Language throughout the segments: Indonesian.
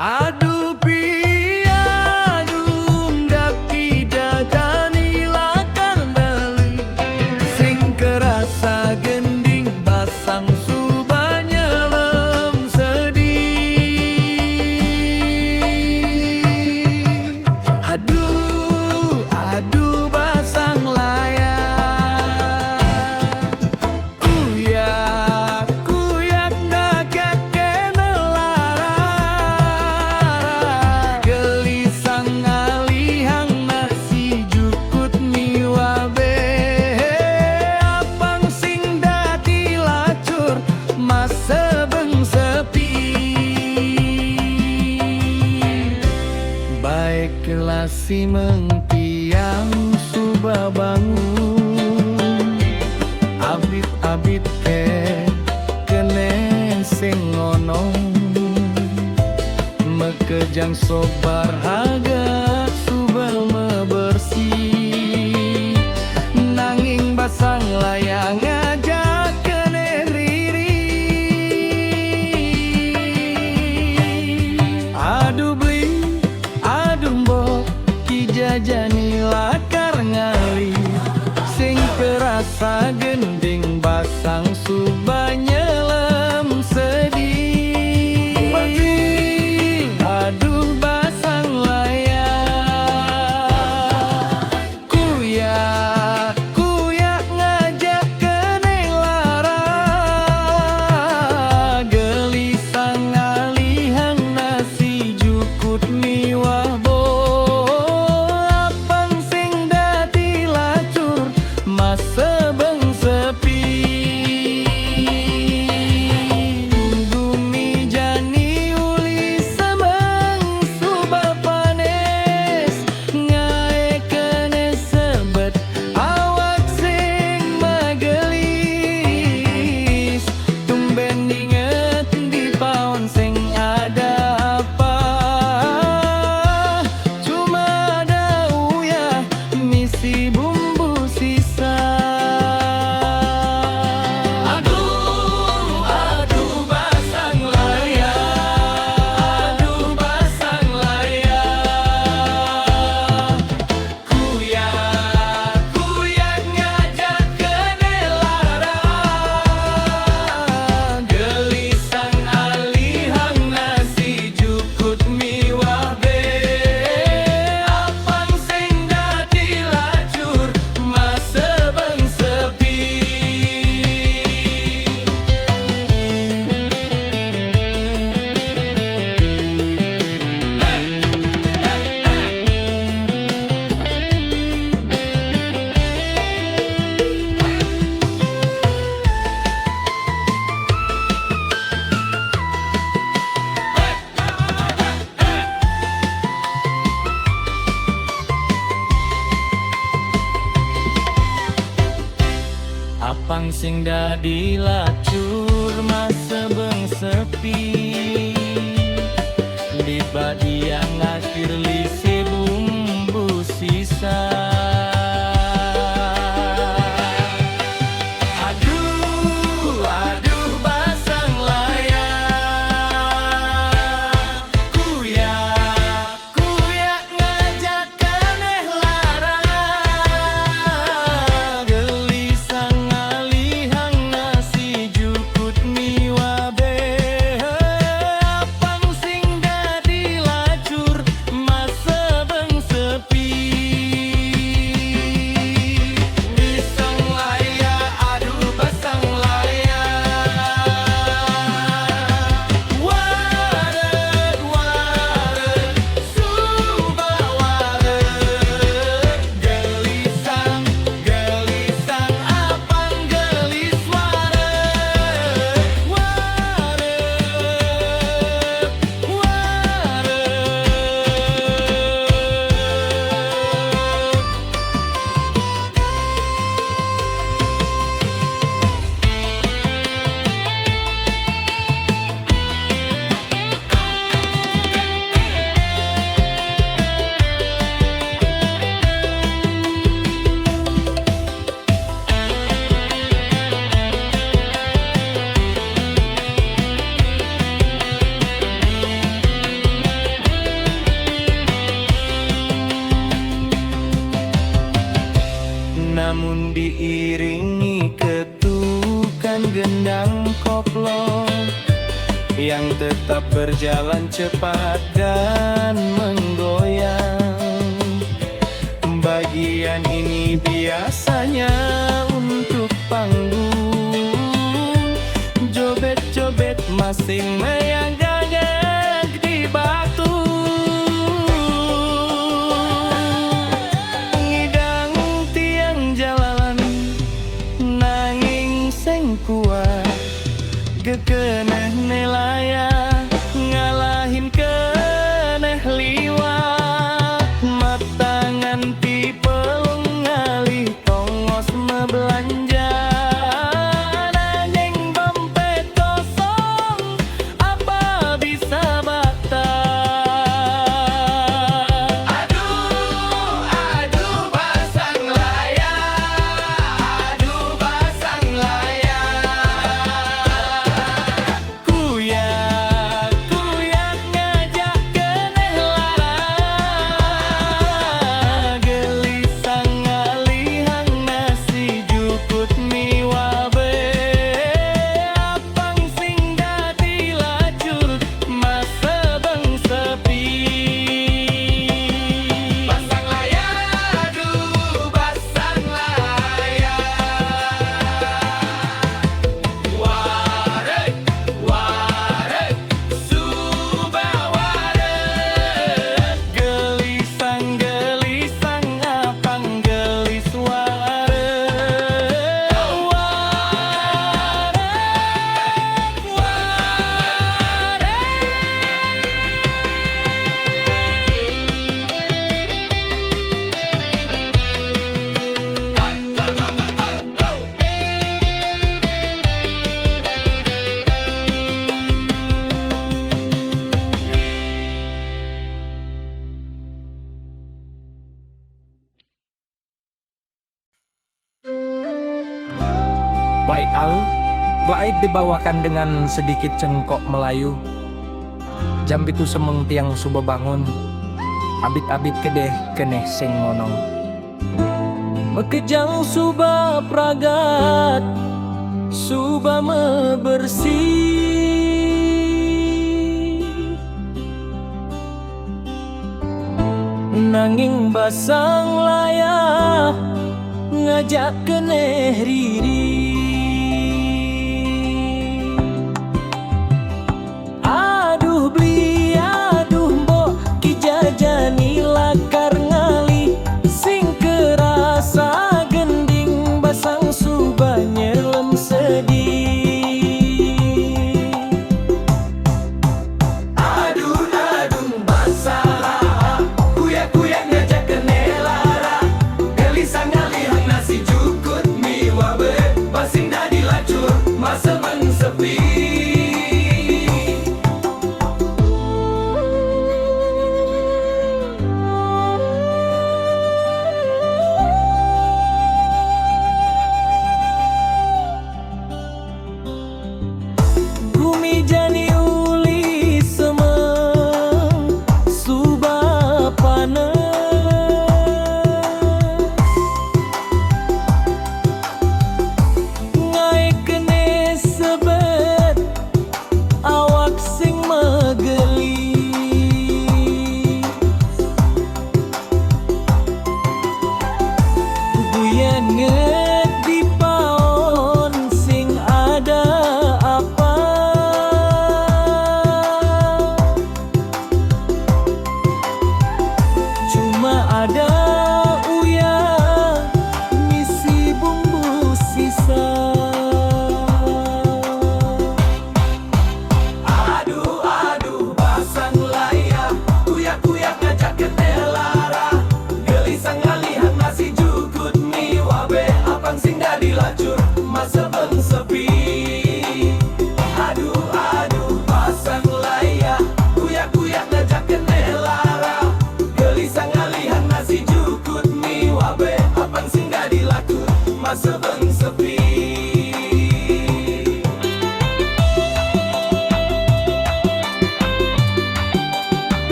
Aduh piadu daki dadani lakar beli sing kerasa gending basang subanya lem sedih. Aduh basang layar kuyak nagak kenelara gelisang alihang nasi jukut miwabe apang sing dadi lacur masa beng sepi baik kelasi mengtiang suba bangun abit-abit kene sing ngono mekejang sobar haga suba mebersih nanging basang layang ngajak kene riri. Aduh beli aduh mbok kijajani lakar ngali sing kerasa gending basang subanya lem sedih. Aduh basang layar kuyak ngajak keneng lara gelisang alihang nasi jukut miwah bo apang sing dadi lacur masa beng sepi bumi jani uli semeng suba panes ngae kene sebet awak sing magelis tumben inget di paon sing ada apa cuma ada uyah misi bumbu sisa. Aduh basang layar kuyak ngajak kene lara gelisang alihang nasi jukut miwah be apang sing dadi lacur masa beng sepi. Apang sing dadi lacur masa beng sepi di badiang akhir lisi bumbu sisa. Aduh basang layar kuyak ngajak keneh lara gelisang alihang nasi jukut sang koplo yang tetap berjalan cepat dan menggoyang. Bagian ini biasanya untuk panggung, joget-joget masing meyanggagag di batu. Ngidang tiang jalanan nanging sing kuat gekeneh nelaya ngalahin keneh liwat. Matangan ti pelung ngalih tongos mebelanja, nanging dompet kosong apa bisa bata. Aduh, aduh pasang layar, aduh pasang layar. Kuyak, kuyak ngajak keneh lara, gelisang ngalihang nasi jukut mi wabe. Apang sing dadi lacur masa bang sepi. Pasang layar, aduh pasang layar. Wareg, wareg, subah wareg. Gelisang, gelisang, apang gelis wareg. Wareg, Baik Al, baik dibawakan dengan sedikit cengkok Melayu. Jam itu semeng tiang suba bangun, abit-abit kedeh keneh sing ngonong. Mekejang suba pragat, suba mebersih. Nanging basang layah ngajak keneh riri. Aduh beli, aduh mbok kijajani lakar ngali, sing kerasa gending basang suba nyelem sedih. Aduh aduh basah, kuyak-kuyak ngajak keneh lara, gelisang ngalihang nasi jukut mi wabe, basing dadi lacur masa bang sepi. Bumi jani uli semeng, suba panen. Ngai kene sebe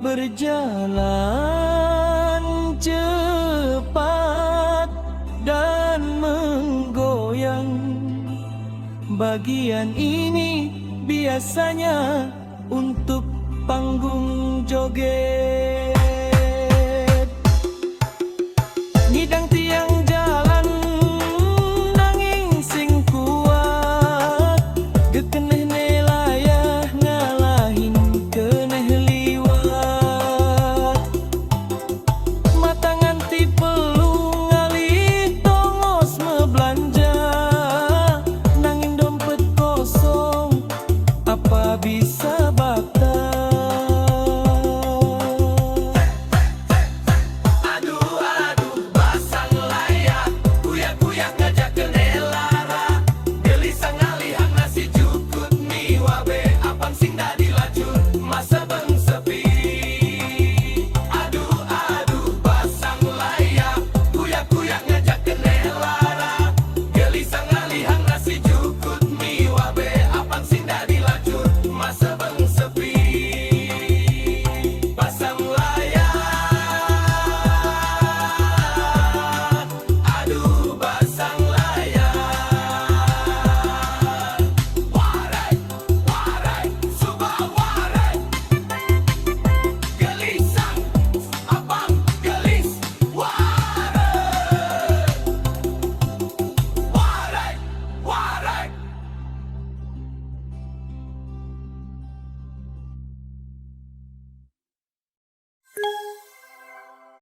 berjalan cepat dan menggoyang. Bagian ini biasanya untuk panggung joget.